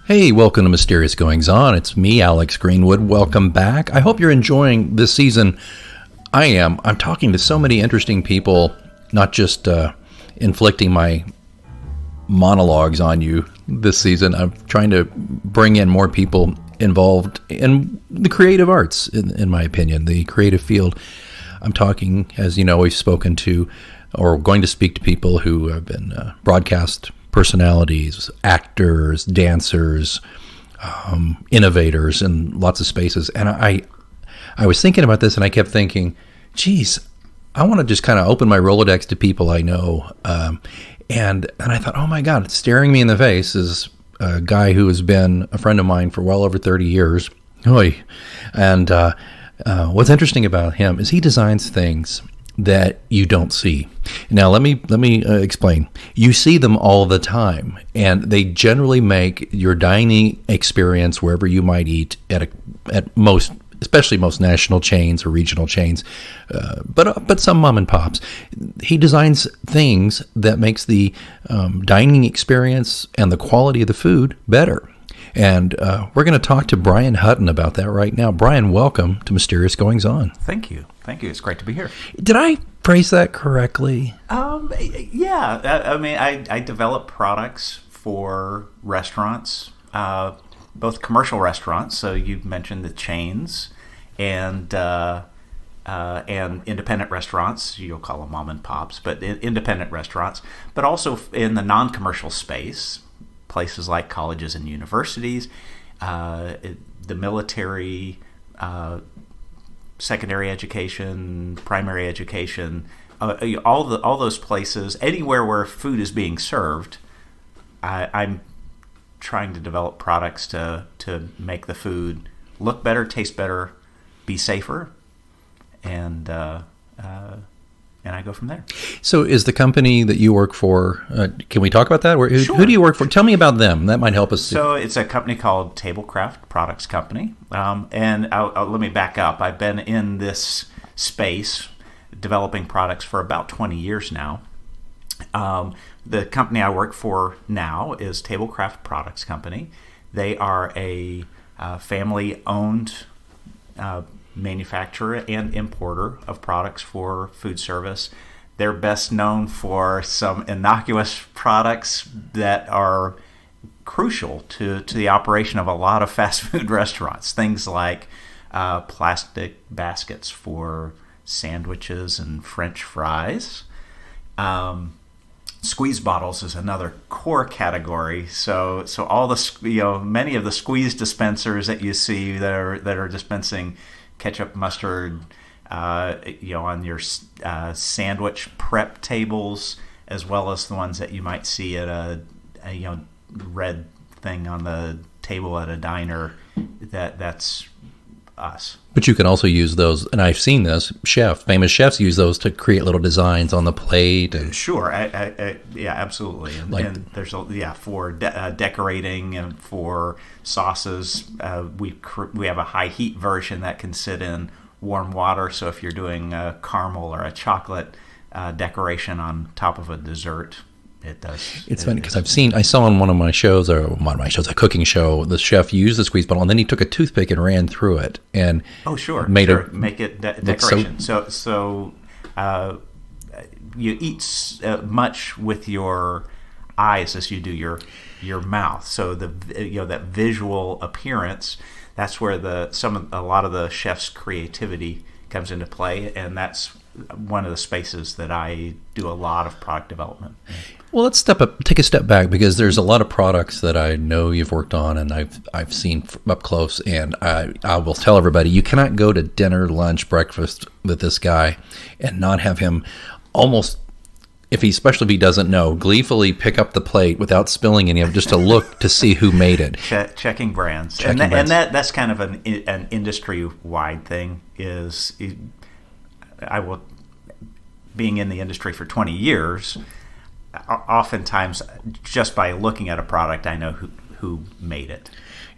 Hey, welcome to Mysterious Goings On. It's me, Alex Greenwood. Welcome back. I hope you're enjoying this season. I am. I'm talking to so many interesting people, not just inflicting my monologues on you this season. I'm trying to bring in more people involved in the creative arts, in my opinion, the creative field. I'm talking, as you know, we've spoken to or going to speak to people who have been broadcast personalities, actors, dancers, innovators in lots of spaces. And I was thinking about this, and I kept thinking, geez, I want to just kind of open my Rolodex to people I know. And I thought, oh my God, staring me in the face is a guy who has been a friend of mine for well over 30 years. Oy. And what's interesting about him is he designs things that you don't see. Now, let me explain. You see them all the time, and they generally make your dining experience wherever you might eat at most, especially most national chains or regional chains, but some mom and pops. He designs things that makes the dining experience and the quality of the food better. And we're going to talk to Brian Hutton about that right now. Brian, welcome to Mysterious Goings On. Thank you. It's great to be here. Did I phrase that correctly? Yeah. I develop products for restaurants, both commercial restaurants. So you mentioned the chains, and independent restaurants. You'll call them mom and pops, but independent restaurants. But also in the non-commercial space, places like colleges and universities, the military, secondary education, primary education, all those places, anywhere where food is being served, I'm trying to develop products to make the food look better, taste better, be safer, and I go from there. So is the company that you work for, can we talk about that? Sure. Who do you work for? Tell me about them. That might help us. So it's a company called Tablecraft Products Company. And let me back up. I've been in this space developing products for about 20 years now. The company I work for now is Tablecraft Products Company. They are a family-owned manufacturer and importer of products for food service. They're best known for some innocuous products that are crucial to the operation of a lot of fast food restaurants. Things like plastic baskets for sandwiches and French fries. Squeeze bottles is another core category. So all the many of the squeeze dispensers that you see that are dispensing ketchup, mustard, on your sandwich prep tables, as well as the ones that you might see at a red thing on the table at a diner. That's us. But you can also use those, and I've seen this. Famous chefs use those to create little designs on the plate. And sure, yeah, absolutely. And there's for decorating and for sauces. We have a high heat version that can sit in warm water. So if you're doing a caramel or a chocolate decoration on top of a dessert, it does. It's funny because I saw on one of my shows, a cooking show, the chef used the squeeze bottle and then he took a toothpick and ran through it and make it decoration. So you eat much with your eyes as you do your mouth. So that visual appearance, that's where a lot of the chef's creativity comes into play, and that's one of the spaces that I do a lot of product development. Well, let's take a step back, because there's a lot of products that I know you've worked on and I've seen up close, and I will tell everybody, you cannot go to dinner, lunch, breakfast with this guy and not have him almost, especially if he doesn't know, gleefully pick up the plate without spilling any of it, just to look to see who made it. Checking brands. And that's kind of an industry-wide thing. Being in the industry for 20 years, oftentimes just by looking at a product, I know who made it,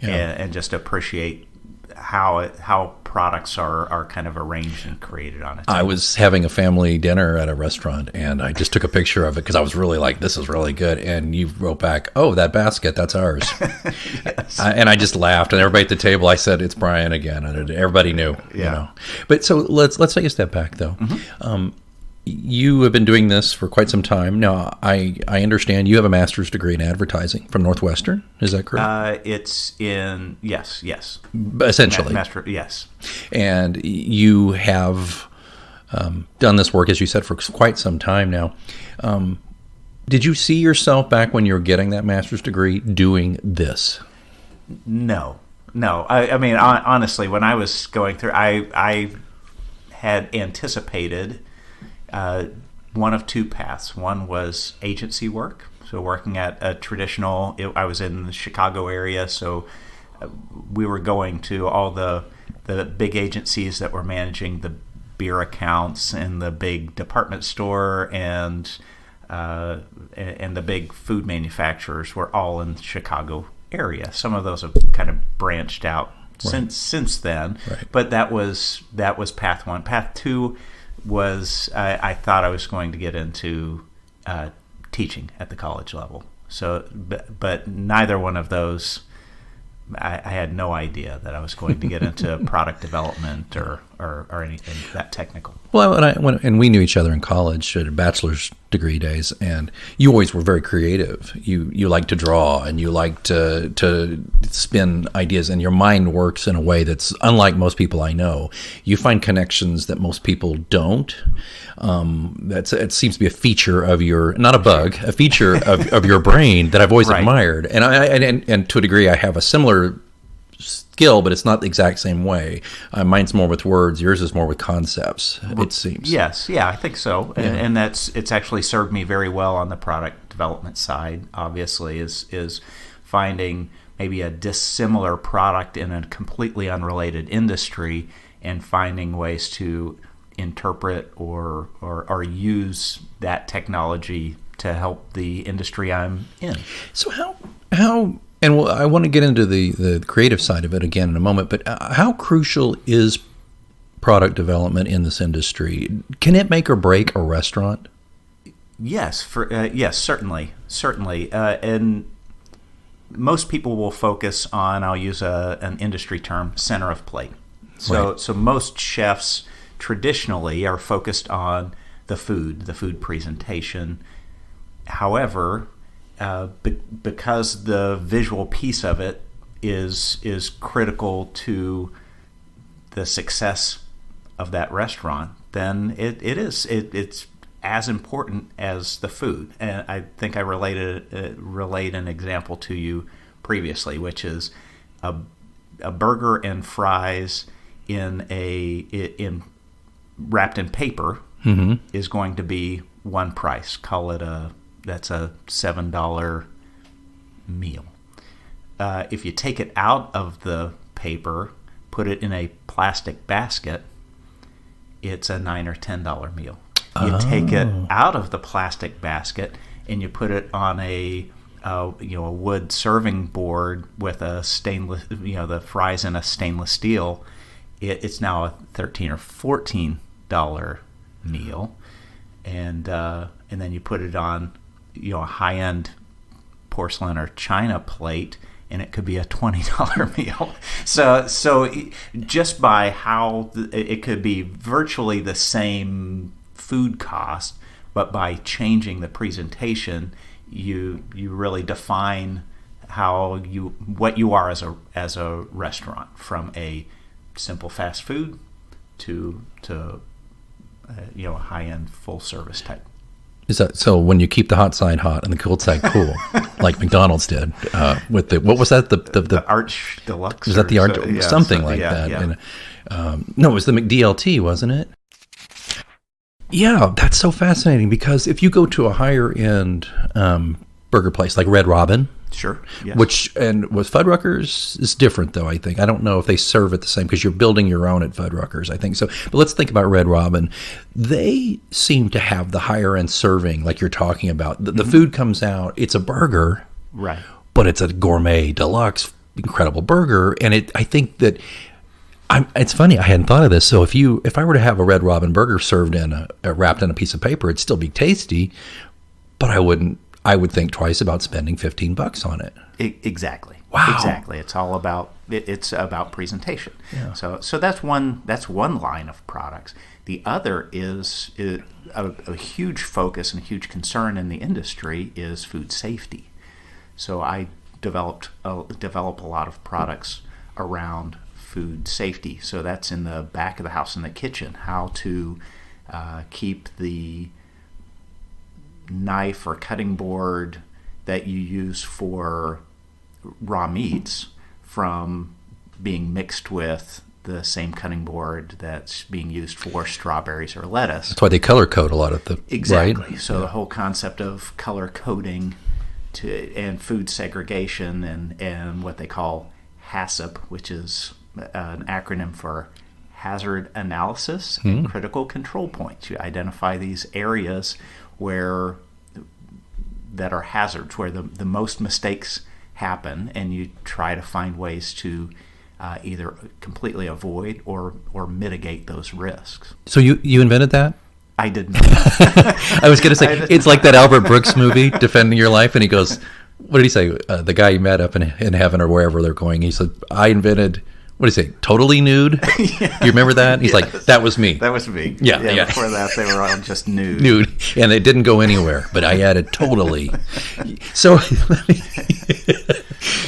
and just appreciate how products are kind of arranged and created on it. I was having a family dinner at a restaurant, and I just took a picture of it because I was really like, this is really good. And you wrote back, oh, that basket, that's ours. Yes. And I just laughed, and everybody at the table, I said, it's Brian again. And everybody knew, you know. But so let's take a step back, though. You have been doing this for quite some time. Now, I understand you have a master's degree in advertising from Northwestern. Is that correct? It's in, yes. Essentially. Master, yes. And you have done this work, as you said, for quite some time now. Did you see yourself back when you were getting that master's degree doing this? No. I mean, honestly, when I was going through, I had anticipated one of two paths. One was agency work, so working at a traditional. I was in the Chicago area, so we were going to all the big agencies that were managing the beer accounts and the big department store and the big food manufacturers were all in the Chicago area. Some of those have kind of branched out since then, but that was path one. Path two was I thought I was going to get into teaching at the college level. So, but neither one of those, I had no idea that I was going to get into product development or anything that technical. Well, and we knew each other in college at bachelor's degree days, and you always were very creative. You like to draw, and you like to spin ideas, and your mind works in a way that's unlike most people I know. You find connections that most people don't. It seems to be a feature of your, not a bug, a feature of your brain that I've always admired. And to a degree, I have a similar skill, but it's not the exact same way. Mine's more with words. Yours is more with concepts, it seems. Yes, I think so. Yeah. And it's actually served me very well on the product development side, obviously, is finding maybe a dissimilar product in a completely unrelated industry and finding ways to interpret or use that technology to help the industry I'm in. So how and I want to get into the creative side of it again in a moment, but how crucial is product development in this industry? Can it make or break a restaurant? Yes, yes, certainly. And most people will focus on, I'll use an industry term, center of plate. So most chefs traditionally are focused on the food presentation. However, because the visual piece of it is critical to the success of that restaurant, then it's as important as the food. And I think I relayed an example to you previously, which is a burger and fries wrapped in paper is going to be one price. Call it that's a $7 meal. If you take it out of the paper, put it in a plastic basket, it's a $9 or $10 meal. You take it out of the plastic basket and you put it on a wood serving board with a stainless, the fries in a stainless steel. It's now a $13 or $14 meal, and then you put it on a high-end porcelain or china plate, and it could be a $20 meal. So just by how it could be virtually the same food cost, but by changing the presentation, you really define what you are as a restaurant, from a simple fast food to a high-end full service type. Is that so? When you keep the hot side hot and the cold side cool, like McDonald's did with what was that? The Arch Deluxe? Was that the Arch? Something like that. Yeah. And, no, it was the McDLT, wasn't it? Yeah, that's so fascinating, because if you go to a higher end burger place like Red Robin, sure, yes. Which, and with Fuddruckers is different though, I think. I don't know if they serve it the same, because you're building your own at Fuddruckers, I think so. But let's think about Red Robin. They seem to have the higher end serving, like you're talking about. The food comes out, it's a burger, right? But it's a gourmet deluxe, incredible burger, and I think that It's funny, I hadn't thought of this. So if I were to have a Red Robin burger served wrapped in a piece of paper, it'd still be tasty, but I would think twice about spending $15 on it. Exactly. Wow. Exactly. It's all about presentation. Yeah. So that's one line of products. The other is a huge focus and huge concern in the industry is food safety. So I develop a lot of products around food safety. So that's in the back of the house, in the kitchen, how to keep the knife or cutting board that you use for raw meats from being mixed with the same cutting board that's being used for strawberries or lettuce. That's why they color code a lot of the exactly. Right? So the whole concept of color coding and food segregation and what they call HACCP, which is an acronym for hazard analysis and critical control points. You identify these areas that are hazards, where the most mistakes happen, and you try to find ways to either completely avoid or mitigate those risks. So you invented that? I did not. I was going to say, it's like that Albert Brooks movie, Defending Your Life, and he goes, what did he say? The guy he met up in heaven or wherever they're going, he said, I invented, what did he say, totally nude? Yeah. You remember that? He's like, that was me. That was me. Yeah. Before that, they were all just nude. Nude, and it didn't go anywhere, but I added totally. So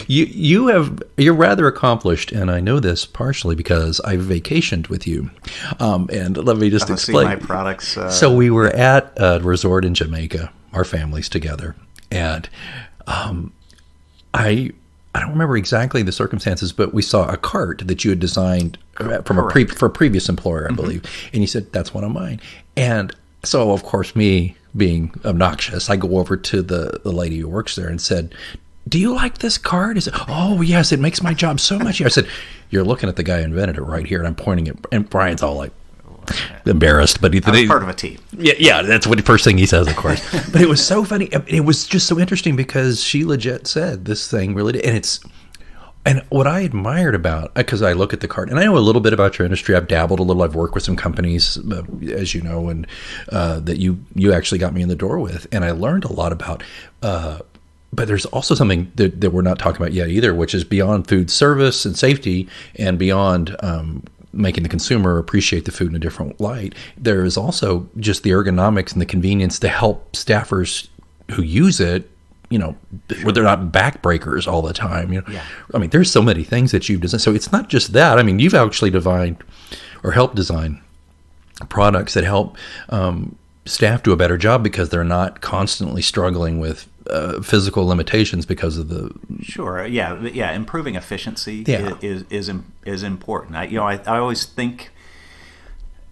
you're rather accomplished, and I know this partially because I vacationed with you. And let me just explain. See my products. So we were at a resort in Jamaica, our families together, and I don't remember exactly the circumstances, but we saw a cart that you had designed for a previous employer, I believe, and you said, that's one of mine. And so, of course, me being obnoxious, I go over to the lady who works there and said, do you like this cart? He said, oh, yes, it makes my job so much easier. I said, you're looking at the guy who invented it right here, and I'm pointing it, and Brian's all like, embarrassed, but I was part of a team. Yeah, that's what the first thing he says, of course. But it was so funny. It was just so interesting because she legit said this thing really did. And what I admired about, because I look at the cart, and I know a little bit about your industry. I've dabbled a little. I've worked with some companies, as you know, and that you actually got me in the door with, and I learned a lot about. But there's also something that we're not talking about yet either, which is beyond food service and safety, and beyond making the consumer appreciate the food in a different light. There is also just the ergonomics and the convenience to help staffers who use it, where they're not backbreakers all the time. Yeah. I mean, there's so many things that you've designed. So it's not just that. I mean, you've actually helped design products that help staff do a better job because they're not constantly struggling with physical limitations because of the. Sure. Yeah. Improving efficiency is important. I always think,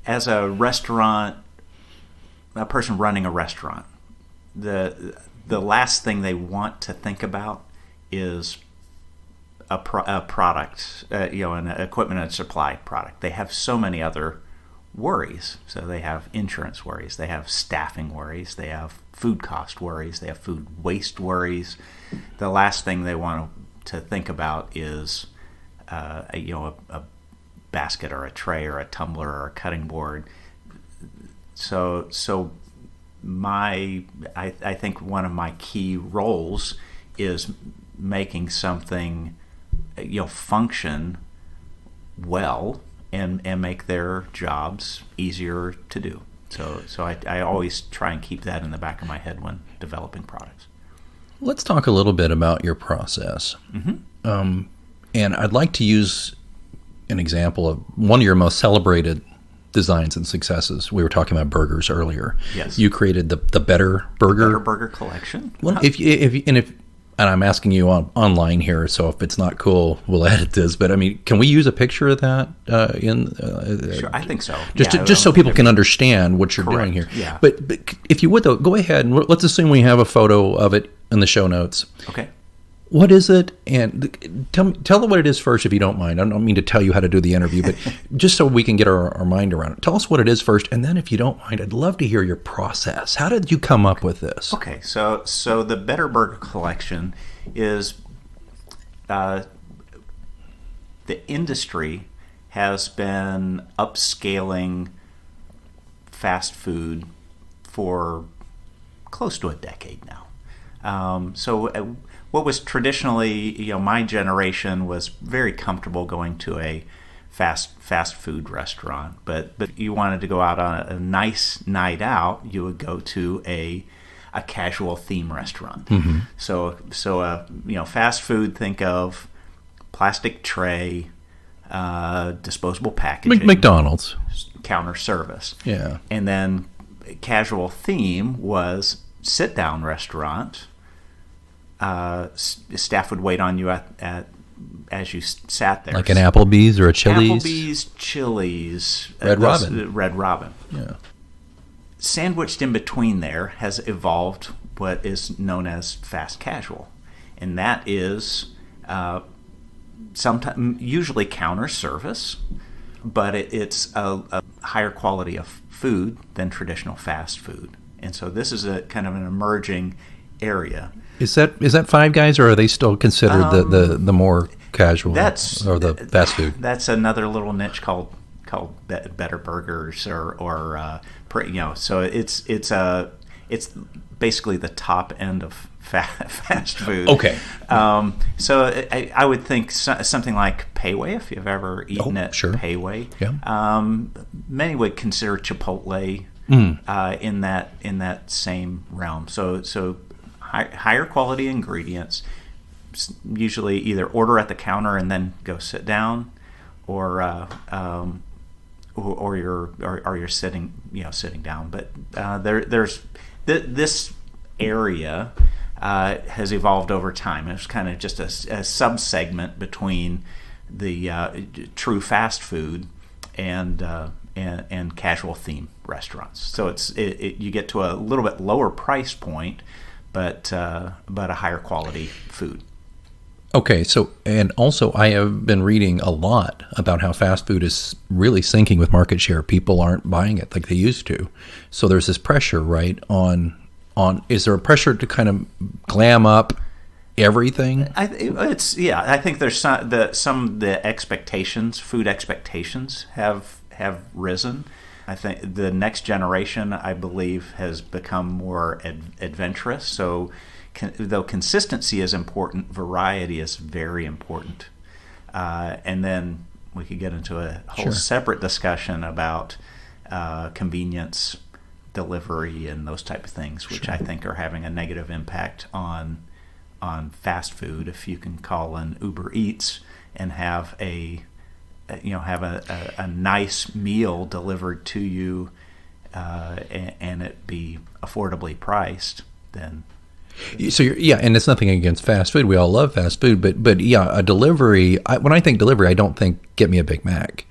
as a person running a restaurant, the last thing they want to think about is a product, an equipment and supply product. They have so many other worries. So they have insurance worries, they have staffing worries, they have food cost worries, they have food waste worries. The last thing they want to think about is a basket or a tray or a tumbler or a cutting board. So I think one of my key roles is making something function well and make their jobs easier to do. So I always try and keep that in the back of my head when developing products. Let's talk a little bit about your process. Mm-hmm. And I'd like to use an example of one of your most celebrated designs and successes. We were talking about burgers earlier. Yes. You created the Better Burger. Better Burger collection. Well, and I'm asking you online here, so if it's not cool, we'll edit this. But I mean, can we use a picture of that Sure, I think so. Just so people can understand what you're doing here. Yeah. But if you would, though, go ahead and let's assume we have a photo of it in the show notes. Okay. What is it? And tell them what it is first, if you don't mind. I don't mean to tell you how to do the interview, but just so we can get our mind around it. Tell us what it is first, and then if you don't mind, I'd love to hear your process. How did you come up with this? Okay, so the Better Burger collection is the industry has been upscaling fast food for close to a decade now. What was traditionally, my generation was very comfortable going to a fast food restaurant, but you wanted to go out on a nice night out, you would go to a casual theme restaurant. Mm-hmm. So fast food, think of plastic tray, disposable packaging, McDonald's, counter service. Yeah. And then casual theme was sit down restaurant. Staff would wait on you at as you sat there, like an Applebee's or a Chili's. Chili's, Red Robin. Red Robin. Yeah. Sandwiched in between there has evolved what is known as fast casual, and that is sometimes usually counter service, but it's a higher quality of food than traditional fast food, and so this is a kind of an emerging area. Is that Five Guys, or are they still considered the more casual or the fast food? That's another little niche called Better Burgers or so it's basically the top end of fast food. Okay. So I would think something like Payway, if you've ever eaten at sure. Payway. Yeah. Many would consider Chipotle in that same realm. So higher quality ingredients, usually either order at the counter and then go sit down, or you're sitting down. But there's this area has evolved over time. It's kind of just a sub-segment between the true fast food and casual theme restaurants. So you get to a little bit lower price point, but a higher quality food. Okay, so, and also I have been reading a lot about how fast food is really sinking with market share. People aren't buying it like they used to. So there's this pressure, right, on is there a pressure to kind of glam up everything? I think there's some of the expectations, food expectations have risen. I think the next generation, I believe, has become more adventurous. So though consistency is important, variety is very important. And then we could get into a whole separate discussion about convenience, delivery, and those type of things, which I think are having a negative impact on fast food. If you can call an Uber Eats and have a nice meal delivered to you, and it be affordably priced, then. So and it's nothing against fast food. We all love fast food, but a delivery. When I think delivery, I don't think get me a Big Mac,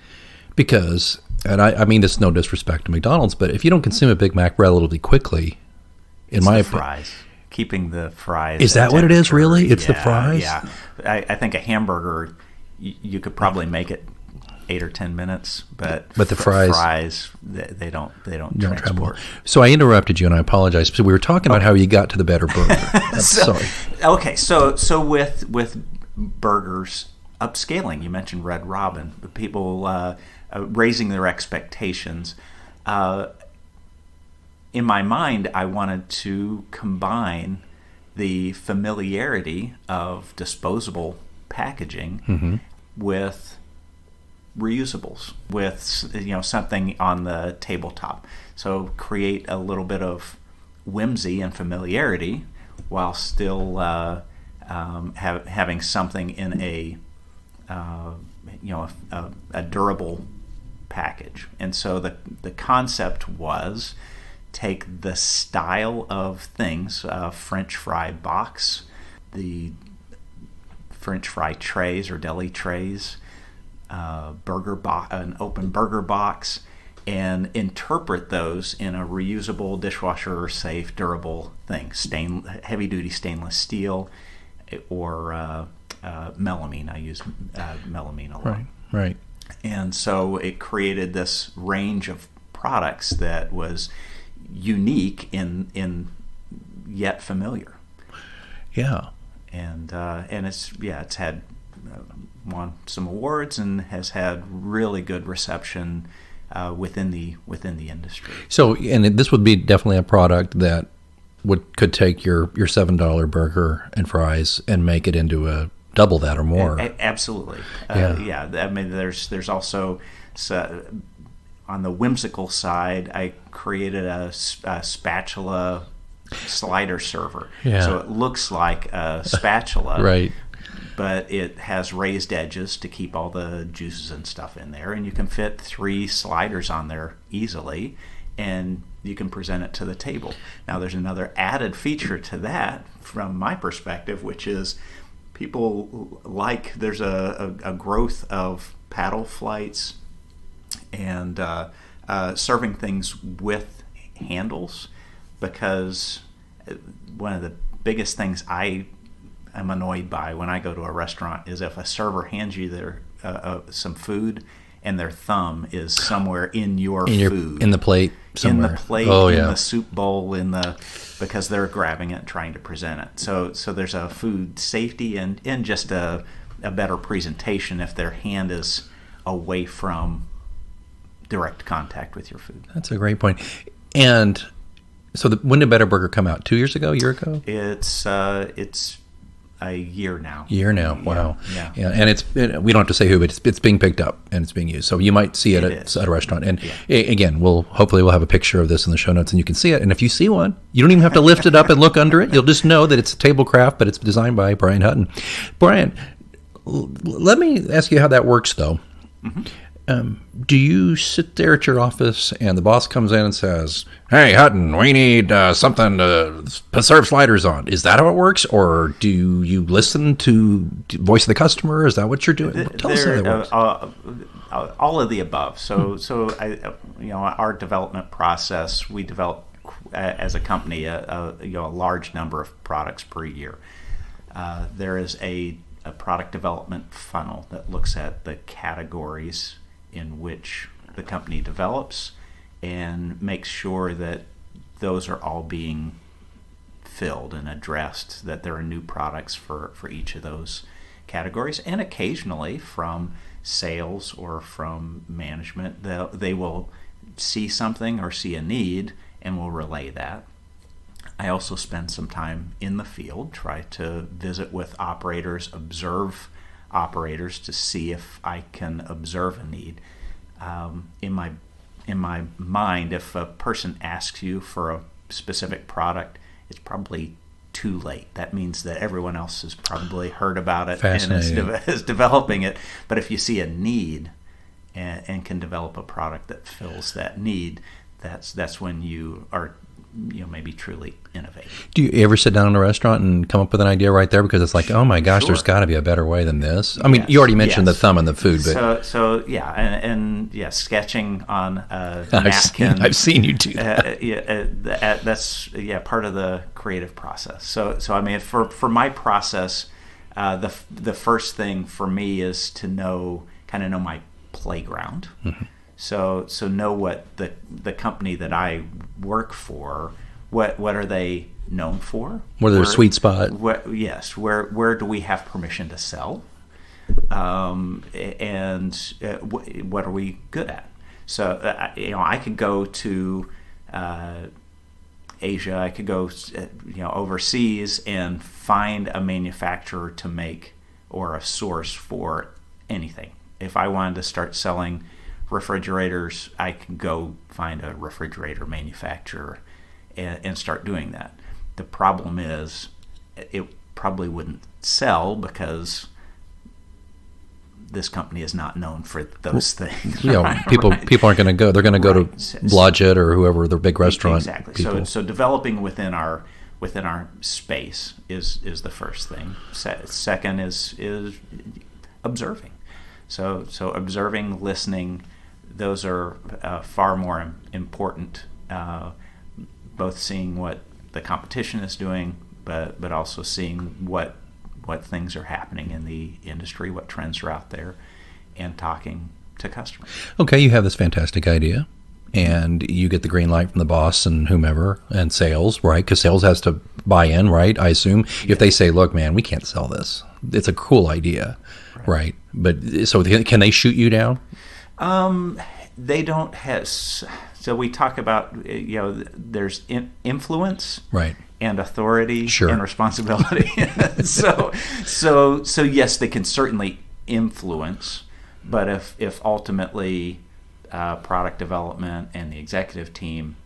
because, and I mean this is no disrespect to McDonald's, but if you don't consume a Big Mac relatively quickly, in my opinion, fries, keeping the fries. Is that what it is? Really, it's the fries. Yeah, I think a hamburger, you could probably make it 8 or 10 minutes, but the fries they don't transport. So I interrupted you, and I apologize. So we were talking about how you got to the Better Burger. Sorry. Okay, so with burgers upscaling, you mentioned Red Robin, people raising their expectations. In my mind, I wanted to combine the familiarity of disposable packaging with reusables, with something on the tabletop. So create a little bit of whimsy and familiarity while still having something in a durable package. And so the concept was take the style of things, French fry box, the French fry trays or deli trays, an open burger box, and interpret those in a reusable, dishwasher safe, durable thing. Heavy duty stainless steel or melamine. I use melamine a lot. Right. And so it created this range of products that was unique in yet familiar. Yeah. And it's had won some awards and has had really good reception within the industry. So, and this would be definitely a product that could take your $7 burger and fries and make it into a double that or more. Absolutely. Yeah. I mean, there's also on the whimsical side, I created a spatula slider server. Yeah. So it looks like a spatula, right? But it has raised edges to keep all the juices and stuff in there, and you can fit 3 sliders on there easily, and you can present it to the table. Now, there's another added feature to that from my perspective, which is people there's a growth of paddle flights and serving things with handles, because one of the biggest things I'm annoyed by when I go to a restaurant is if a server hands you some food and their thumb is somewhere in your food. In the plate somewhere. In the plate, oh, in yeah. the soup bowl, because they're grabbing it and trying to present it. So there's a food safety and just a better presentation if their hand is away from direct contact with your food. That's a great point. And so when did Better Burger come out? 2 years ago? A year ago? It's a year now. Wow. Yeah. And we don't have to say who, but it's being picked up and it's being used. So you might see it at a restaurant. And again, hopefully we'll have a picture of this in the show notes and you can see it. And if you see one, you don't even have to lift it up and look under it. You'll just know that it's a table craft, but it's designed by Brian Hutton. Brian, let me ask you how that works, though. Mm-hmm. Do you sit there at your office and the boss comes in and says, "Hey, Hutton, we need something to serve sliders on"? Is that how it works? Or do you listen to voice of the customer? Is that what you're doing? Tell us how that works. All of the above. So our development process, we develop as a company a large number of products per year. There is a product development funnel that looks at the categories in which the company develops and makes sure that those are all being filled and addressed, that there are new products for each of those categories. And occasionally from sales or from management, they will see something or see a need and will relay that. I also spend some time in the field, try to visit with operators, observe operators to see if I can observe a need. In my mind, if a person asks you for a specific product, it's probably too late. That means that everyone else has probably heard about it and is developing it. But if you see a need and can develop a product that fills that need, that's when you are maybe truly innovate. Do you ever sit down in a restaurant and come up with an idea right there? Because it's like, oh my gosh, Sure. There's got to be a better way than this. I mean, you already mentioned the thumb and the food, but sketching on a napkin. I've seen you do that. That's part of the creative process. So I mean, for my process, the first thing for me is to know my playground. Mm-hmm. So know what the company that I work for, what are they known for? What are their sweet spot? Where do we have permission to sell? And what are we good at? So I could go to Asia, I could go overseas and find a manufacturer to make or a source for anything. If I wanted to start selling refrigerators, I can go find a refrigerator manufacturer and start doing that. The problem is it probably wouldn't sell because this company is not known for those things. People aren't going to go. They're going to go to Blodgett or whoever, the big restaurant. Exactly. People. So developing within our space is the first thing. Second is observing. So observing, listening, those are far more important, both seeing what the competition is doing, but also seeing what things are happening in the industry, what trends are out there, and talking to customers. Okay, you have this fantastic idea, and you get the green light from the boss and whomever and sales, right? Because sales has to buy in, right? I assume if they say, "Look, man, we can't sell this. It's a cool idea," right? But so can they shoot you down? They don't have. So we talk about there's influence, right, and authority, sure, and responsibility. so yes, they can certainly influence, but if ultimately product development and the executive team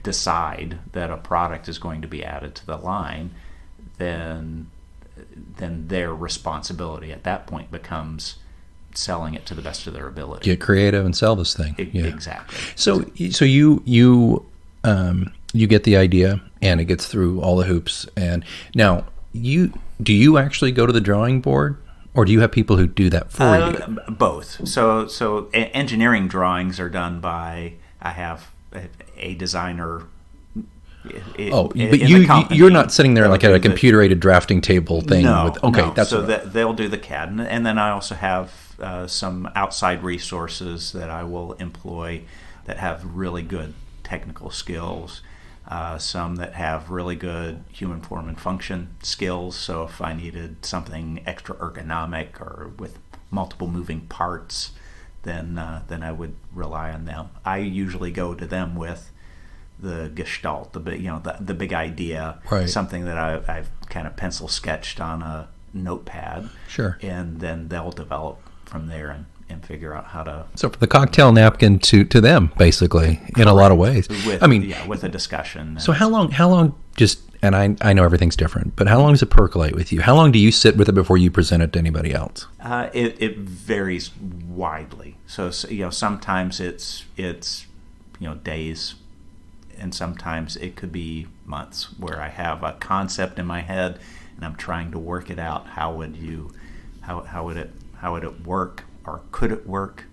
decide that a product is going to be added to the line, then their responsibility at that point becomes selling it to the best of their ability. Get creative and sell this thing. Exactly. So you get the idea and it gets through all the hoops, and now do you actually go to the drawing board, or do you have people who do that for you? Both. So engineering drawings are done by, I have a designer. But you're not sitting there like at a computer-aided drafting table thing. No. That's so they'll do the CAD, and then I also have some outside resources that I will employ that have really good technical skills. Some that have really good human form and function skills. So if I needed something extra ergonomic or with multiple moving parts, then I would rely on them. I usually go to them with the gestalt, the big idea, right, something that I've kind of pencil sketched on a notepad. Sure. And then they'll develop from there and figure out how to. So from the cocktail napkin to them, basically, in a lot of ways. With a discussion. So how long just, and I know everything's different, but how long does it percolate with you? How long do you sit with it before you present it to anybody else? It varies widely. So sometimes it's days, and sometimes it could be months where I have a concept in my head and I'm trying to work it out. How would it work, or could it work?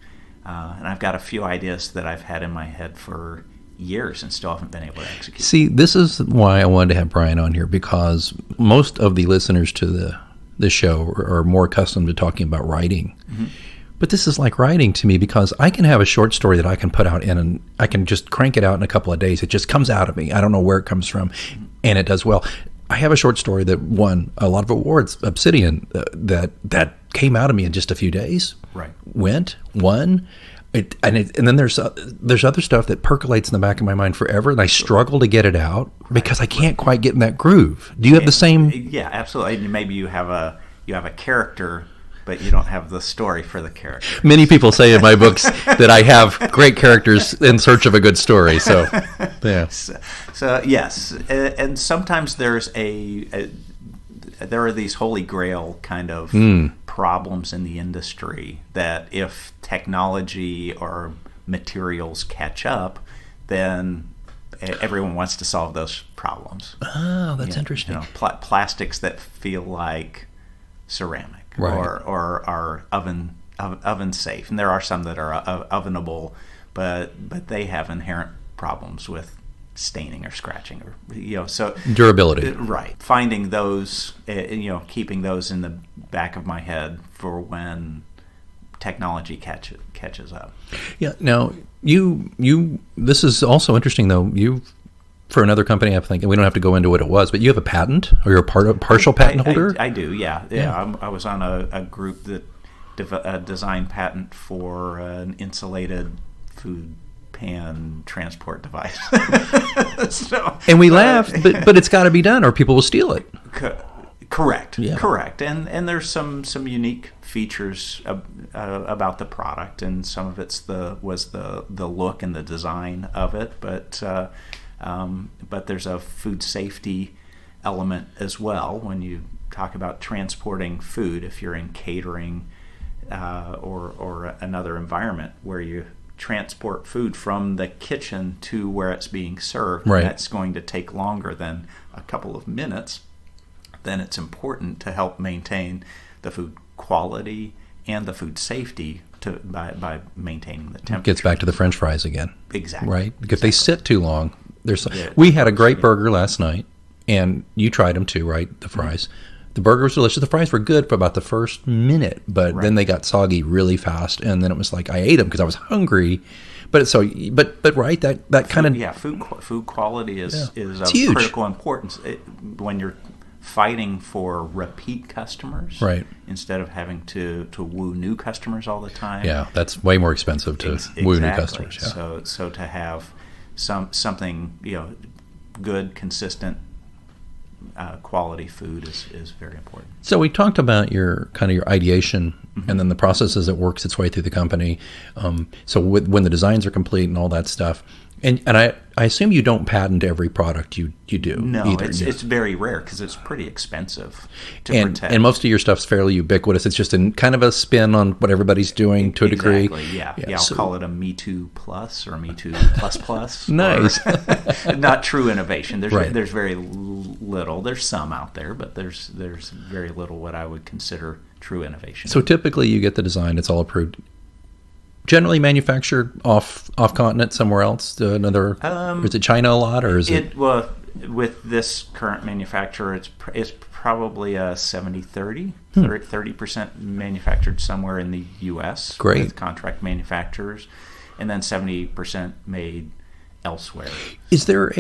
And I've got a few ideas that I've had in my head for years and still haven't been able to execute. See, this is why I wanted to have Brian on here, because most of the listeners to the show are more accustomed to talking about writing. Mm-hmm. But this is like writing to me, because I can have a short story that I can put out and I can just crank it out in a couple of days. It just comes out of me. I don't know where it comes from, and it does well. I have a short story that won a lot of awards, Obsidian, that came out of me in just a few days. Right. Won. And then there's other stuff that percolates in the back of my mind forever, and I struggle to get it out because I can't quite get in that groove. Do you have the same? Yeah, absolutely. Maybe you have a character, but you don't have the story for the character. Many people say in my books that I have great characters in search of a good story. So, yeah. So yes, and sometimes there are these holy grail kind of problems in the industry that if technology or materials catch up, then everyone wants to solve those problems. Oh, that's interesting. Plastics that feel like ceramic. Right. Or are oven safe, and there are some that are ovenable, but they have inherent problems with staining or scratching, or so durability. Right. Finding those, keeping those in the back of my head for when technology catches up. Yeah. Now you this is also interesting though. For another company, I think, and we don't have to go into what it was, but you have a patent, or you're a partial patent holder? I do, yeah. I was on a group that designed patent for an insulated food pan transport device. And we laugh, but it's got to be done, or people will steal it. Correct. Yeah. Correct. And there's some unique features about the product, and some of it's was the look and the design of it, but there's a food safety element as well when you talk about transporting food. If you're in catering or another environment where you transport food from the kitchen to where it's being served, right, that's going to take longer than a couple of minutes, then it's important to help maintain the food quality and the food safety by maintaining the temperature. It gets back to the French fries again. Exactly. Right? If they sit too long. We had a great burger last night, and you tried them too, right? The fries. Mm-hmm. The burger was delicious. The fries were good for about the first minute, but then they got soggy really fast, and then it was like I ate them because I was hungry, but right, that kind of food quality is of huge. critical importance when you're fighting for repeat customers, right? Instead of having to woo new customers all the time. Yeah, that's way more expensive to woo new customers. Yeah. So to have something good, consistent, quality food is very important. So we talked about your ideation, and then the process as it works its way through the company. So when the designs are complete and all that stuff, and I assume you don't patent every product you do. No, either. It's very rare because it's pretty expensive to protect. And most of your stuff's fairly ubiquitous. It's just kind of a spin on what everybody's doing to a degree. Yeah. I'll call it a Me Too Plus or Me Too Plus Plus. Nice. Not true innovation. There's very little. There's some out there, but there's very little what I would consider true innovation. So typically you get the design, it's all approved. Generally manufactured off continent somewhere else. Is it China a lot, or is it? Well, with this current manufacturer, it's probably a 70-30, 30% manufactured somewhere in the U.S. Great. With contract manufacturers, and then 70% made elsewhere. Is there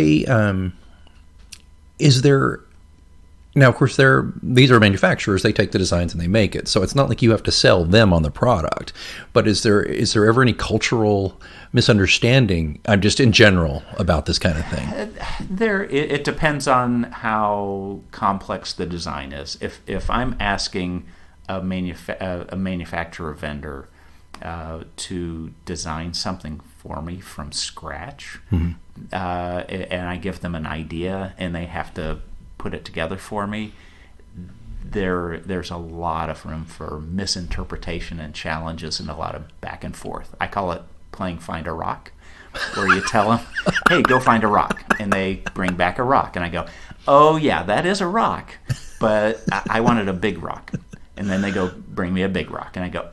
now, of course, these are manufacturers. They take the designs and they make it. So it's not like you have to sell them on the product. But is there ever any cultural misunderstanding, just in general, about this kind of thing? It depends on how complex the design is. If I'm asking a manufacturer vendor to design something for me from scratch, and I give them an idea and they have to put it together for me, there's a lot of room for misinterpretation and challenges and a lot of back and forth. I call it playing Find a Rock, where you tell them, hey, go find a rock, and they bring back a rock, and I go, oh yeah, that is a rock, but I wanted a big rock. And then they go, bring me a big rock, and I go,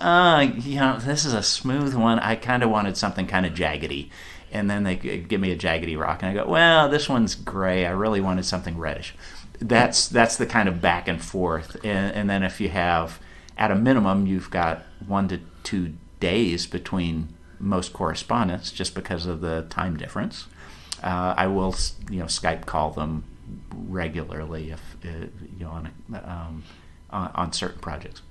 this is a smooth one. I kind of wanted something kind of jaggedy. And then they give me a jaggedy rock, and I go, well, this one's gray. I really wanted something reddish. That's the kind of back and forth. And then if you have, at a minimum, you've got 1 to 2 days between most correspondence just because of the time difference. I will, Skype call them regularly if on certain projects.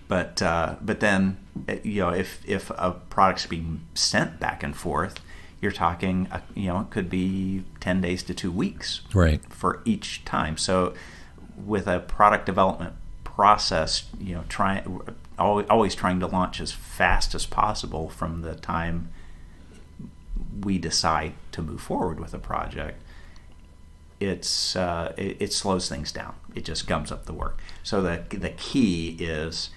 But then, if a product's being sent back and forth, you're talking, it could be 10 days to 2 weeks, right, for each time. So, with a product development process, always trying to launch as fast as possible from the time we decide to move forward with a project. It slows things down. It just gums up the work. So the key is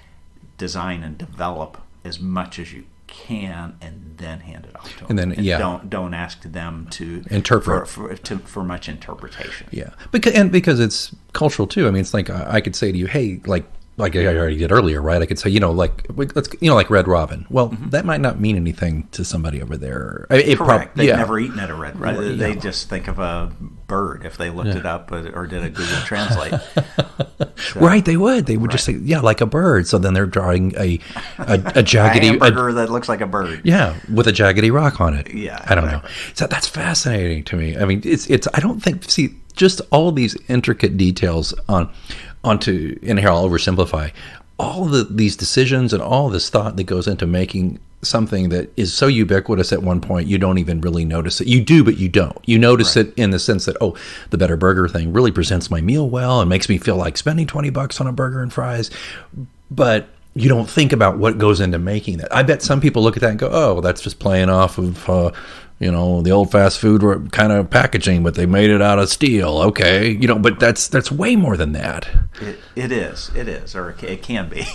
design and develop as much as you can, and then hand it off to them. And then, don't ask them to interpret for much interpretation. Yeah, because it's cultural too. I mean, it's like I could say to you, hey, like I already did earlier, right? I could say, like Red Robin. Well, that might not mean anything to somebody over there. Correct. They've never eaten at a Red Robin. They just think of a bird if they looked it up or did a Google Translate. So, right, they would. They would just say, like a bird. So then they're drawing a jaggedy... a hamburger that looks like a bird. Yeah, with a jaggedy rock on it. Yeah. I don't know. So that's fascinating to me. I mean, it's I don't think... See, just all of these intricate details onto, and here I'll oversimplify, all these decisions and all this thought that goes into making something that is so ubiquitous at one point you don't even really notice it. You do, but you don't. You notice it in the sense that, the Better Burger thing really presents my meal well and makes me feel like spending $20 on a burger and fries. But you don't think about what goes into making that. I bet some people look at that and go, that's just playing off of the old fast food kind of packaging, but they made it out of steel. Okay, but that's way more than that. It is, or it can be,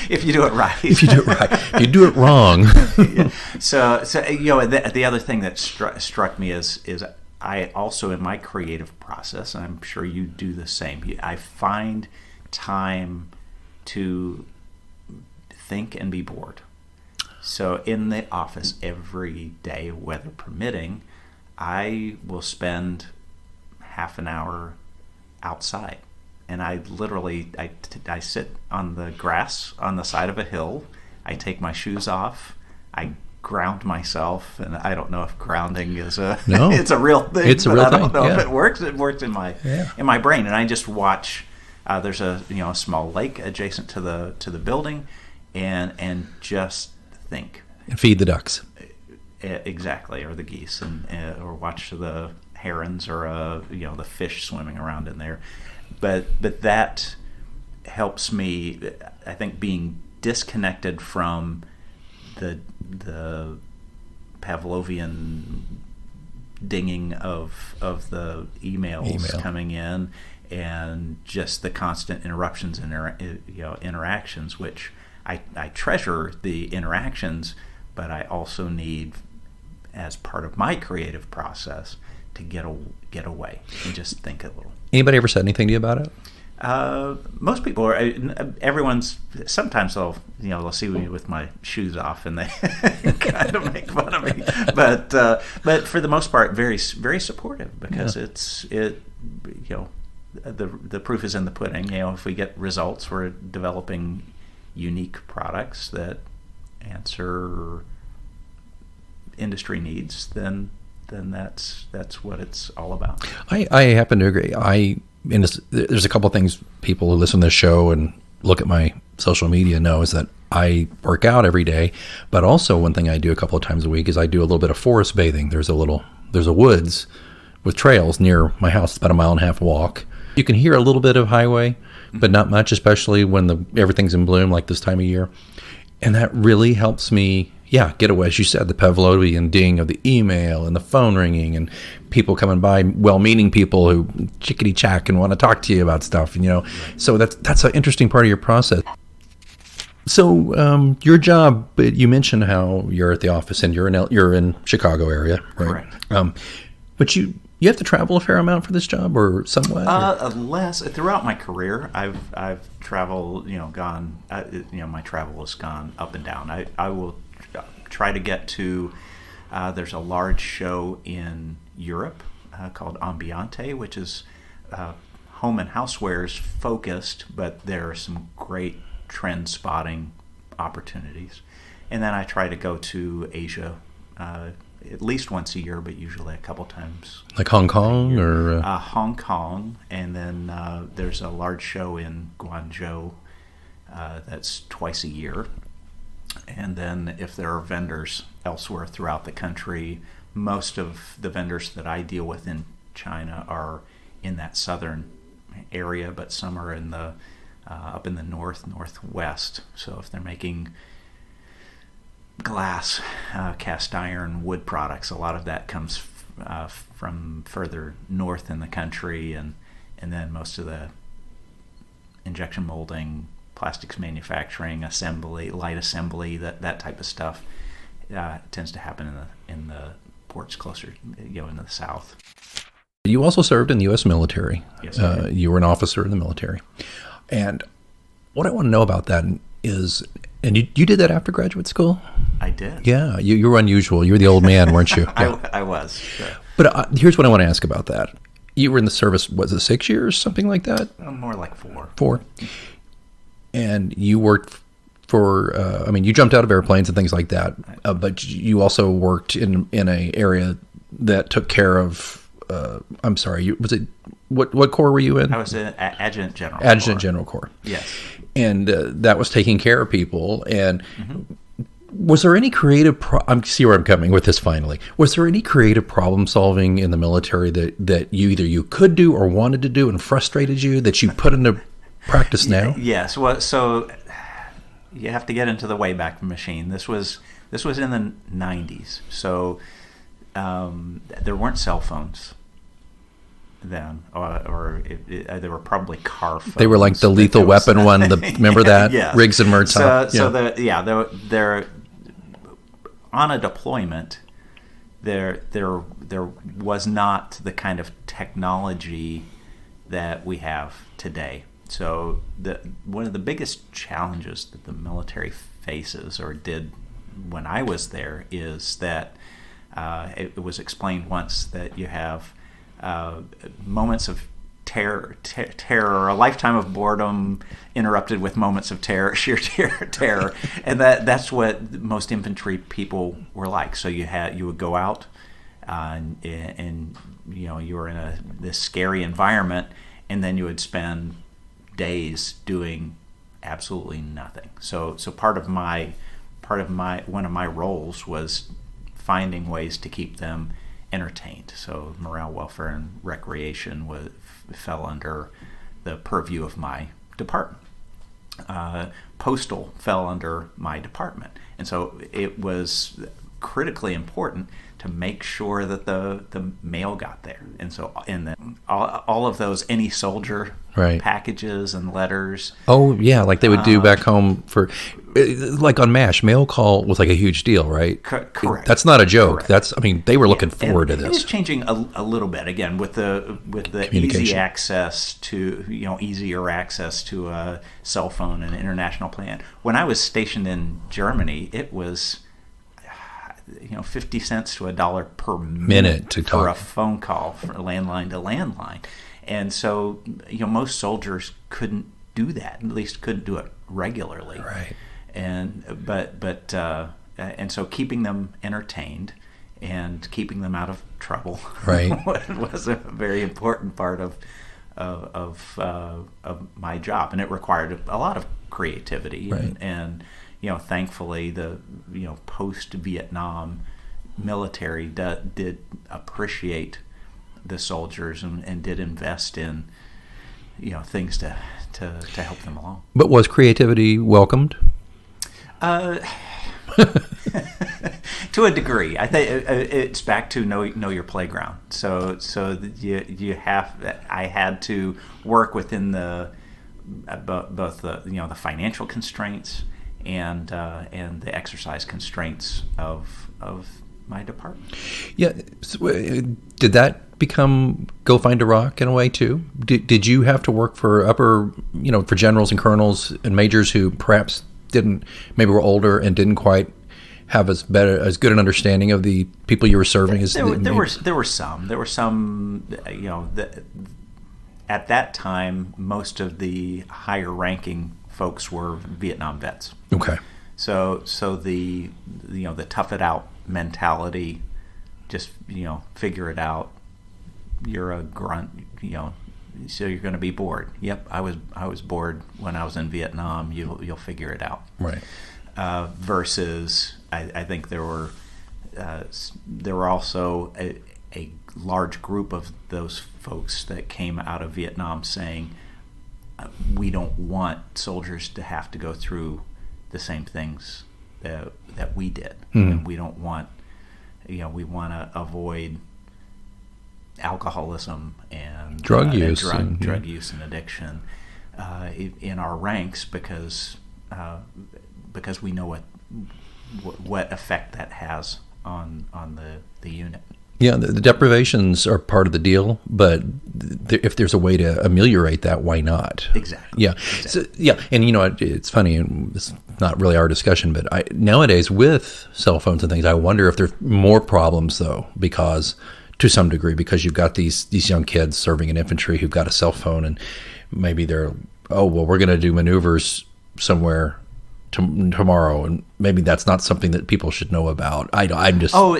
if you do it right. If you do it right, if you do it wrong. Yeah. So the other thing that struck me is I also, in my creative process, and I'm sure you do the same, I find time to think and be bored. So in the office every day, weather permitting, I will spend half an hour outside. And I literally, I sit on the grass on the side of a hill. I take my shoes off. I ground myself, and I don't know if grounding is a no, it's a real thing. It's a real thing. I don't know if it works. It works in my brain, and I just watch. There's a small lake adjacent to the building, and just think and feed the ducks. Exactly, or the geese, and or watch the herons, or the fish swimming around in there. But that helps me. I think being disconnected from the Pavlovian dinging of the emails coming in, and just the constant interruptions and interactions, which I treasure the interactions, but I also need, as part of my creative process, to get away and just think a little. Anybody ever said anything to you about it? Most people are. Everyone's. Sometimes they'll see me with my shoes off, and they kind of make fun of me. But for the most part, very very supportive, because the proof is in the pudding. If we get results, we're developing unique products that answer industry needs. Then that's what it's all about. I happen to agree. There's a couple of things people who listen to this show and look at my social media know is that I work out every day, but also one thing I do a couple of times a week is I do a little bit of forest bathing. There's a woods with trails near my house. It's about a 1.5 mile walk. You can hear a little bit of highway, but not much, especially when everything's in bloom like this time of year. And that really helps me, get away. As you said, the Pavlovian ding of the email and the phone ringing and people coming by, well-meaning people who chickadee-chack and want to talk to you about stuff. So that's an interesting part of your process. So your job, you mentioned how you're at the office and you're in Chicago area, right? Correct. But you have to travel a fair amount for this job, or somewhat? Less. Throughout my career, I've traveled. Gone. My travel has gone up and down. I will try to get to. There's a large show in Europe called Ambiente, which is home and housewares focused, but there are some great trend spotting opportunities. And then I try to go to Asia at least once a year, but usually a couple times. Like Hong Kong or? Hong Kong, and then there's a large show in Guangzhou that's twice a year. And then if there are vendors elsewhere throughout the country, most of the vendors that I deal with in China are in that southern area, but some are in the up in the northwest. So if they're making glass, cast iron, wood products, a lot of that comes from further north in the country, and then most of the injection molding, plastics manufacturing, assembly, light assembly, that type of stuff tends to happen in the ports closer, into the south. You also served in the U.S. military. Yes, you were an officer in the military. And what I want to know about that is, and you did that after graduate school? I did. Yeah, you were unusual. You were the old man, weren't you? Yeah. I was. Sure. But here's what I want to ask about that. You were in the service, was it 6 years, something like that? More like 4. 4. And you worked for, you jumped out of airplanes and things like that, but you also worked in an area that took care of, what corps were you in? I was an Adjutant General Corps. Adjutant General Corps. Yes. And that was taking care of people. And was there any creative, see where I'm coming with this finally. Was there any creative problem solving in the military that you could do or wanted to do and frustrated you that you put into practice now? Yes. Well, so you have to get into the Wayback Machine. This was in the 90s. So there weren't cell phones then, or there were probably car phones. They were like the Lethal Weapon one. Remember that? Yes. Riggs and Murtaugh. They're on a deployment. There was not the kind of technology that we have today. So one of the biggest challenges that the military faces, or did when I was there, is that it was explained once that you have moments of terror, a lifetime of boredom interrupted with moments of terror, sheer terror, and that's what most infantry people were like. So you would go out, and you were in this scary environment, and then you would spend days doing absolutely nothing. So one of my roles was finding ways to keep them entertained. So morale, welfare, and recreation fell under the purview of my department. Postal fell under my department, and so it was critically important to make sure that the mail got there. And so all of those any soldier packages and letters. Oh yeah, like they would do back home for, like on MASH, mail call was like a huge deal, right? Correct. That's not a joke. Correct. They were looking forward to this. It is changing a little bit again with the easy access to easier access to a cell phone and international plan. When I was stationed in Germany, it was 50 cents to $1 per minute to for a phone call from landline to landline. And so, most soldiers couldn't do that, at least couldn't do it regularly. Right. And so keeping them entertained and keeping them out of trouble was a very important part of my job, and it required a lot of creativity. Right. And thankfully, the post-Vietnam military did appreciate the soldiers and did invest in things to help them along. But was creativity welcomed? To a degree, I think it's back to know your playground. So I had to work within both the financial constraints and the exercise constraints of my department. Yeah. So, did that go find a rock in a way too? Did you have to work for for generals and colonels and majors who perhaps maybe were older and didn't quite have as good an understanding of the people you were serving as there were some at that time most of the higher ranking folks were Vietnam vets. Okay. So the tough it out mentality, just figure it out. You're a grunt, so you're going to be bored. Yep, I was bored when I was in Vietnam. You'll figure it out. Right. Versus, I think there were also a large group of those folks that came out of Vietnam saying, we don't want soldiers to have to go through the same things that we did. Mm-hmm. And we don't want, we want to avoid alcoholism and drug use and addiction in our ranks because we know what effect that has on the unit. Yeah, the deprivations are part of the deal, but if there's a way to ameliorate that, why not? Exactly. Yeah. Exactly. So, and it's funny, and it's not really our discussion, but nowadays with cell phones and things, I wonder if there's more problems though, because to some degree, because you've got these young kids serving in infantry who've got a cell phone, and maybe they're, we're going to do maneuvers somewhere tomorrow, and maybe that's not something that people should know about. I'm just I'm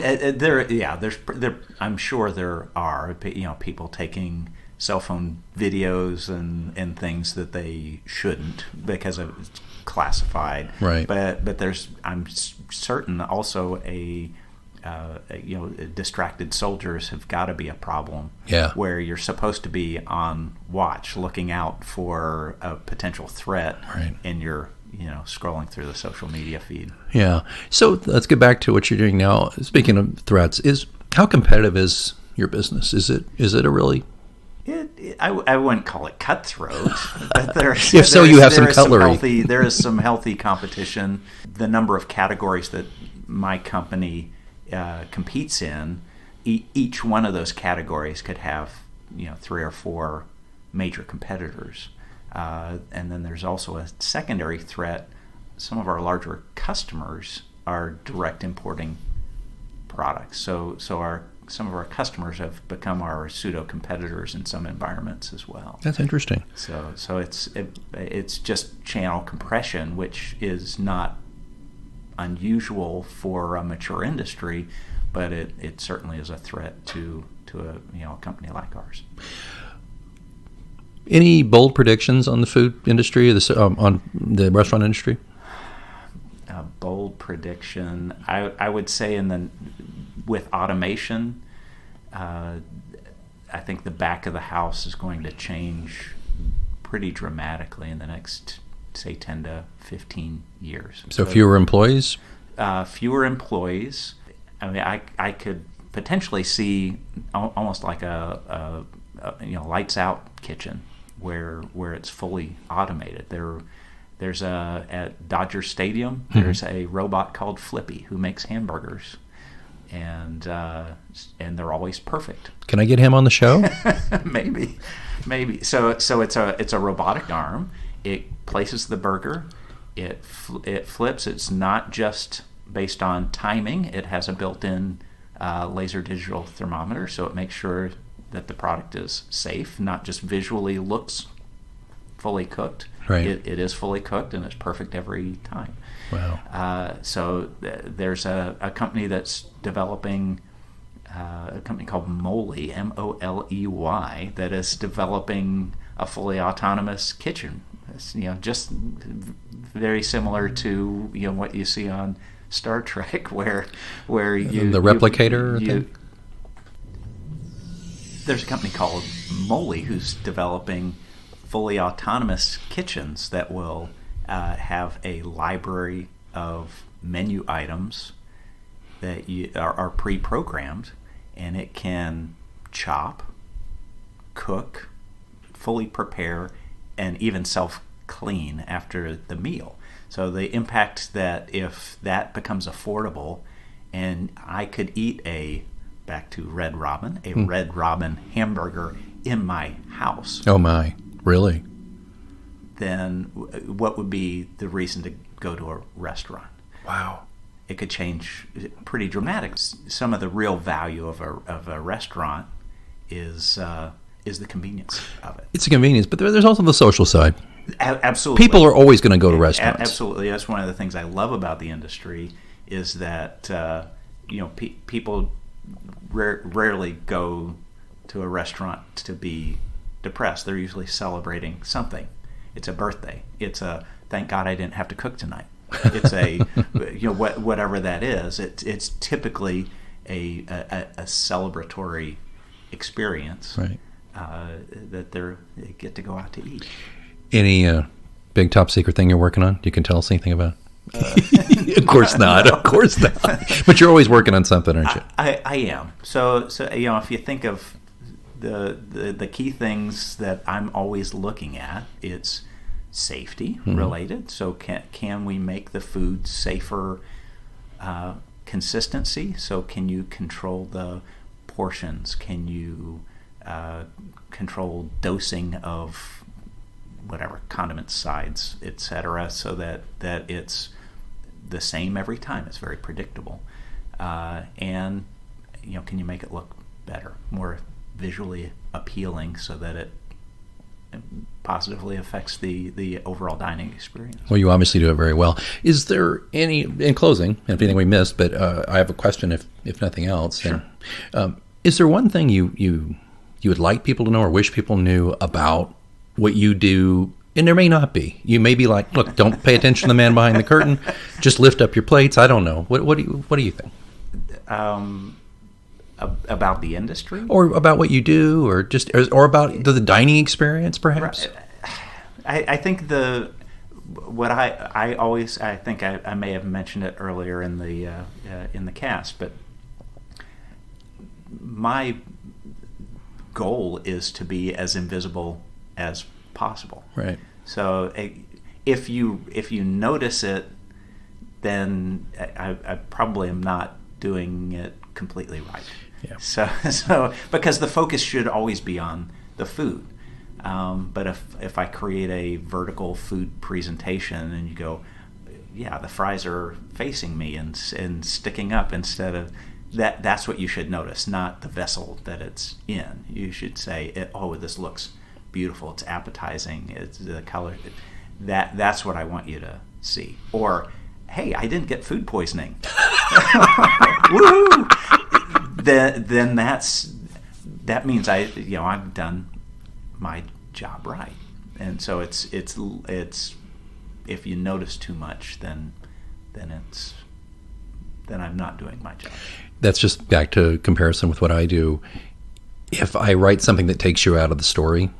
sure there are people taking cell phone videos and things that they shouldn't because it's classified. Right. But there's, I'm certain, also distracted soldiers have got to be a problem. Yeah. Where you're supposed to be on watch, looking out for a potential threat, right, and you're scrolling through the social media feed. Yeah. So let's get back to what you're doing now. Speaking of threats, how competitive is your business? Is it a really? I wouldn't call it cutthroat, but you have some cutlery. There is some healthy competition. The number of categories that my company competes in, each one of those categories could have 3 or 4 major competitors. And then there's also a secondary threat. Some of our larger customers are direct importing products. So some of our customers have become our pseudo competitors in some environments as well. That's interesting. So it's just channel compression, which is not unusual for a mature industry, but it certainly is a threat to a company like ours. Any bold predictions on the food industry or on the restaurant industry? A bold prediction, I would say with automation, I think the back of the house is going to change pretty dramatically in the next, say, 10 to 15 years. So fewer employees? Fewer employees. I mean, I could potentially see almost like a lights out kitchen where it's fully automated. There's at Dodger Stadium, there's a robot called Flippy who makes hamburgers, and they're always perfect. Can I get him on the show? Maybe. So it's a robotic arm. It places the burger. It flips. It's not just based on timing. It has a built-in laser digital thermometer, so it makes sure that the product is safe, not just visually looks fully cooked. Right. It is fully cooked, and it's perfect every time. Wow. So there's a company that's developing a company called Moley, Moley, that is developing a fully autonomous kitchen. It's, just very similar to what you see on Star Trek, where you the replicator thing? There's a company called Moley who's developing fully autonomous kitchens that will have a library of menu items that are pre-programmed, and it can chop, cook, fully prepare, and even self-clean after the meal. So the impact that if that becomes affordable, and I could eat back to Red Robin, Red Robin hamburger in my house. Oh my, really? Then what would be the reason to go to a restaurant? Wow. It could change pretty dramatically. Some of the real value of a restaurant is the convenience of it. It's a convenience, but there's also the social side. Absolutely. People are always going to go to restaurants. Absolutely. That's one of the things I love about the industry is that people rarely go to a restaurant to be depressed. They're usually celebrating something. It's a birthday. It's a thank God I didn't have to cook tonight. It's a whatever that is. It's typically a celebratory experience, right? That they get to go out to eat. Any big top secret thing you're working on? You can tell us anything about? Of course not. No. Of course not. But you're always working on something, aren't you? I am. So if you think of the key things that I'm always looking at, it's safety related. So can we make the food safer? Consistency. So can you control the portions? Can you control dosing of whatever condiments, sides, etc., so that it's the same every time. It's very predictable, and can you make it look better, more visually appealing, so that it positively affects the overall dining experience? Well, you obviously do it very well. Is there any, in closing, anything we missed? But I have a question, if nothing else. Sure. And, is there one thing you would like people to know or wish people knew about what you do? And there may not be. You may be like, look, don't pay attention to the man behind the curtain. Just lift up your plates. I don't know. What do you think? About the industry, or about what you do, or or about the dining experience, perhaps. I think what I think I may have mentioned it earlier in the cast, but my goal is to be as invisible as possible. Right. So if you notice it, then I probably am not doing it completely right. Yeah. So because the focus should always be on the food. But if I create a vertical food presentation and you go, yeah, the fries are facing me and sticking up instead of that's what you should notice, not the vessel that it's in. You should say, "Oh, this looks beautiful. It's appetizing. It's the color." That's what I want you to see. Or, "Hey, I didn't get food poisoning." Woohoo! Then that means I've done my job right. And so it's if you notice too much, then I'm not doing my job. That's just back to comparison with what I do. If I write something that takes you out of the story,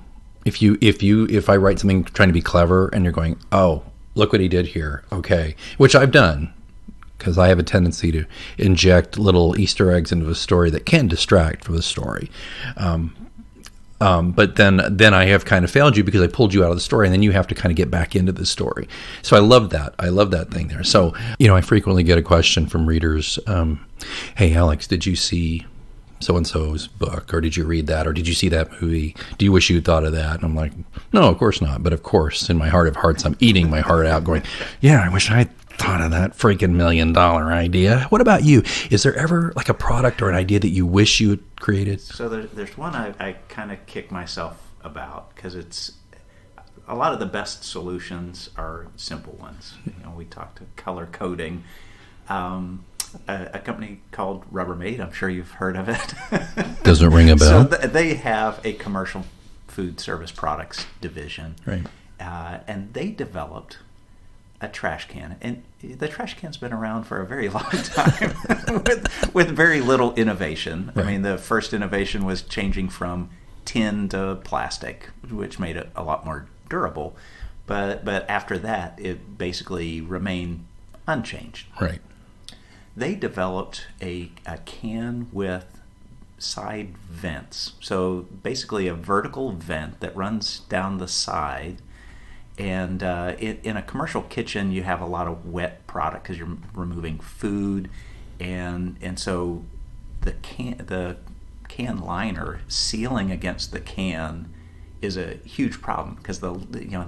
if I write something trying to be clever and you're going, "Oh, look what he did here," okay, which I've done, because I have a tendency to inject little Easter eggs into a story that can distract from the story. But then I have kind of failed you because I pulled you out of the story, and then you have to kind of get back into the story. So I love that. I love that thing there. So, I frequently get a question from readers, "Hey, Alex, did you see so-and-so's book, or did you read that, or did you see that movie? Do you wish you thought of that?" And I'm like, "No, of course not." But of course, in my heart of hearts, I'm eating my heart out going, "Yeah, I wish I thought of that freaking $1 million idea." What about you? Is there ever like a product or an idea that you wish you had created? So there's one I kind of kick myself about, because it's a lot of the best solutions are simple ones. We talked to color coding. A company called Rubbermaid, I'm sure you've heard of it. Doesn't ring a bell. So they have a commercial food service products division. Right. And they developed a trash can, and the trash can's been around for a very long time with very little innovation. Right. I mean, the first innovation was changing from tin to plastic, which made it a lot more durable. But after that, it basically remained unchanged. Right. They developed a can with side vents. So basically a vertical vent that runs down the side. And in a commercial kitchen, you have a lot of wet product because you're removing food, and so the can liner sealing against the can is a huge problem, because the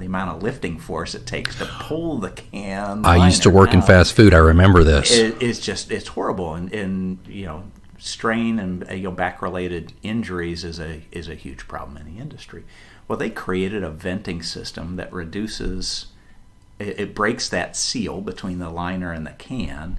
amount of lifting force it takes to pull the can. I used to work in fast food. I remember this. It's horrible, and strain and back related injuries is a huge problem in the industry. Well, they created a venting system that reduces, it breaks that seal between the liner and the can,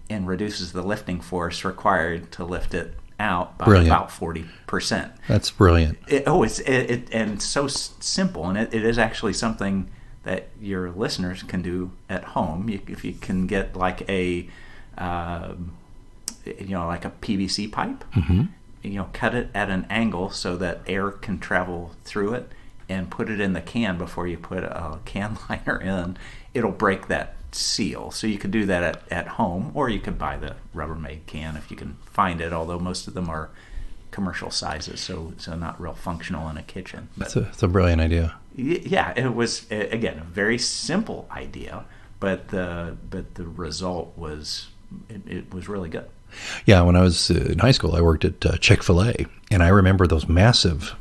and reduces the lifting force required to lift it out by about 40%. That's brilliant. And so simple, and it is actually something that your listeners can do at home. If you can get like a PVC pipe. Mm-hmm. Cut it at an angle so that air can travel through it, and put it in the can before you put a can liner in. It'll break that seal. So you could do that at home, or you could buy the Rubbermaid can if you can find it, although most of them are commercial sizes, so not real functional in a kitchen. It's a brilliant idea. Yeah, it was, again, a very simple idea, but the result was it was really good. Yeah, when I was in high school, I worked at Chick-fil-A, and I remember those massive,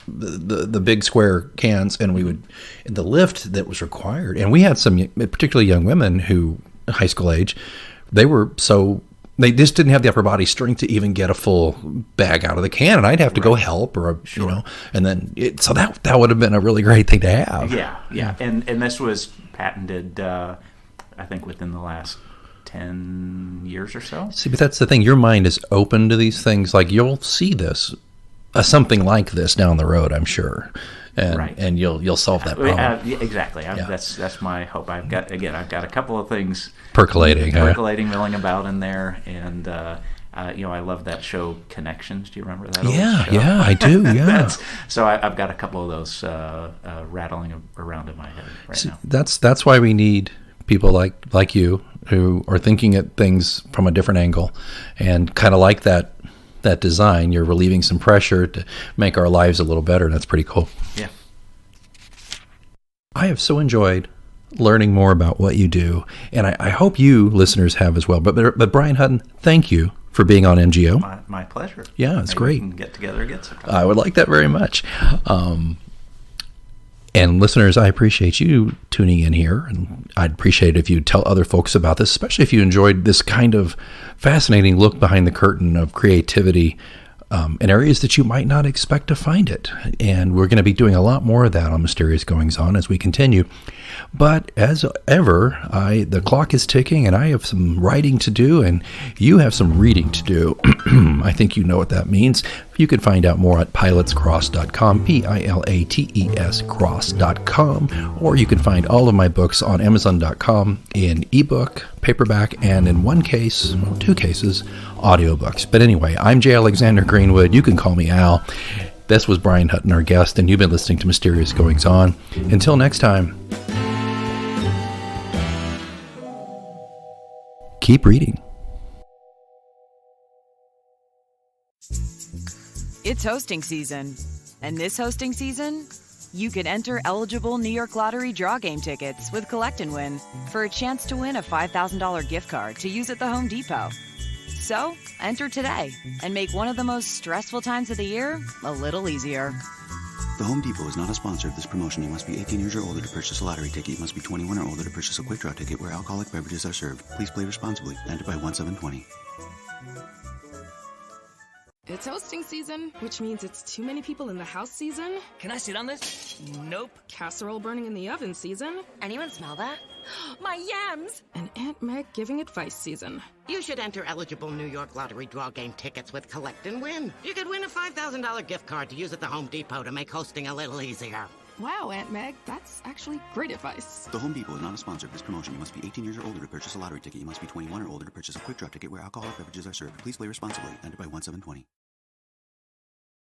the big square cans, and we would, the lift that was required, and we had some particularly young women who, high school age, they just didn't have the upper body strength to even get a full bag out of the can, and I'd have to go help, or and then so that would have been a really great thing to have. Yeah. And this was patented, I think, within the last 10 years or so. See, but that's the thing. Your mind is open to these things. Like, you'll see this, something like this down the road, I'm sure, and you'll solve that problem. Exactly. That's my hope. I've got a couple of things percolating, milling about in there, and I love that show Connections. Do you remember that? Yeah, I do. Yeah. So I've got a couple of those rattling around in my head now. That's why we need people like you, who are thinking at things from a different angle, and kind of like that design. You're relieving some pressure to make our lives a little better, and that's pretty cool. Yeah. I have so enjoyed learning more about what you do, and I hope you listeners have as well. But Brian Hutton, thank you for being on MGO. My pleasure. Yeah, it's great. We can get together again sometime. I would like that very much. And listeners, I appreciate you tuning in here, and I'd appreciate it if you'd tell other folks about this, especially if you enjoyed this kind of fascinating look behind the curtain of creativity in areas that you might not expect to find it. And we're going to be doing a lot more of that on Mysterious Goings On as we continue. But as ever, the clock is ticking, and I have some writing to do, and you have some reading to do. I think you know what that means. You can find out more at pilatscross.com, Pilates cross.com, or you can find all of my books on Amazon.com in ebook, paperback, and in one case, well, two cases, audiobooks. But anyway, I'm J. Alexander Greenwood. You can call me Al. This was Brian Hutton, our guest, and you've been listening to Mysterious Goings On. Until next time, keep reading. It's hosting season, and this hosting season, you could enter eligible New York Lottery draw game tickets with Collect and Win for a chance to win a $5,000 gift card to use at the Home Depot. So, enter today and make one of the most stressful times of the year a little easier. The Home Depot is not a sponsor of this promotion. You must be 18 years or older to purchase a lottery ticket. You must be 21 or older to purchase a quick draw ticket where alcoholic beverages are served. Please play responsibly. Entered by 1-7-20. It's hosting season, which means it's too many people in the house season. Can I sit on this? Nope. Casserole burning in the oven season. Anyone smell that? My yams! And Aunt Meg giving advice season. You should enter eligible New York Lottery draw game tickets with Collect and Win. You could win a $5,000 gift card to use at the Home Depot to make hosting a little easier. Wow, Aunt Meg, that's actually great advice. The Home Depot is not a sponsor of this promotion. You must be 18 years or older to purchase a lottery ticket. You must be 21 or older to purchase a quick draw ticket where alcoholic beverages are served. Please play responsibly. Entered by 1-7-20.